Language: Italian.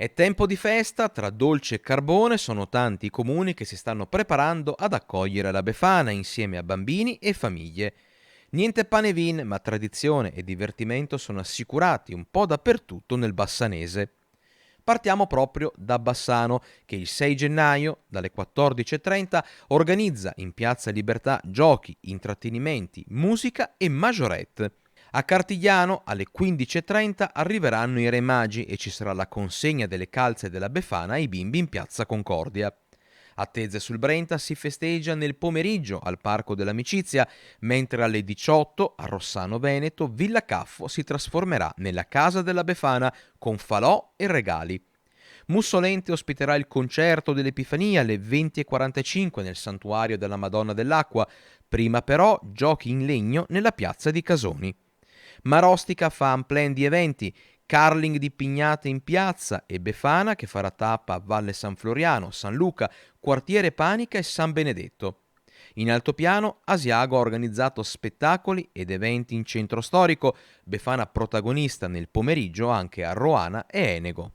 È tempo di festa, tra dolce e carbone sono tanti i comuni che si stanno preparando ad accogliere la Befana insieme a bambini e famiglie. Niente pane e vin, ma tradizione e divertimento sono assicurati un po' dappertutto nel Bassanese. Partiamo proprio da Bassano, che il 6 gennaio, dalle 14:30, organizza in Piazza Libertà giochi, intrattenimenti, musica e majorette. A Cartigliano, alle 15:30, arriveranno i Re Magi e ci sarà la consegna delle calze della Befana ai bimbi in Piazza Concordia. A Tezze sul Brenta si festeggia nel pomeriggio al Parco dell'Amicizia, mentre alle 18 a Rossano Veneto Villa Caffo si trasformerà nella Casa della Befana con falò e regali. Mussolente ospiterà il concerto dell'Epifania alle 20:45 nel Santuario della Madonna dell'Acqua, prima però giochi in legno nella piazza di Casoni. Marostica fa un plan di eventi, curling di pignate in piazza e Befana che farà tappa a Valle San Floriano, San Luca, Quartiere Panica e San Benedetto. In altopiano, Asiago ha organizzato spettacoli ed eventi in centro storico, Befana protagonista nel pomeriggio anche a Roana e Enego.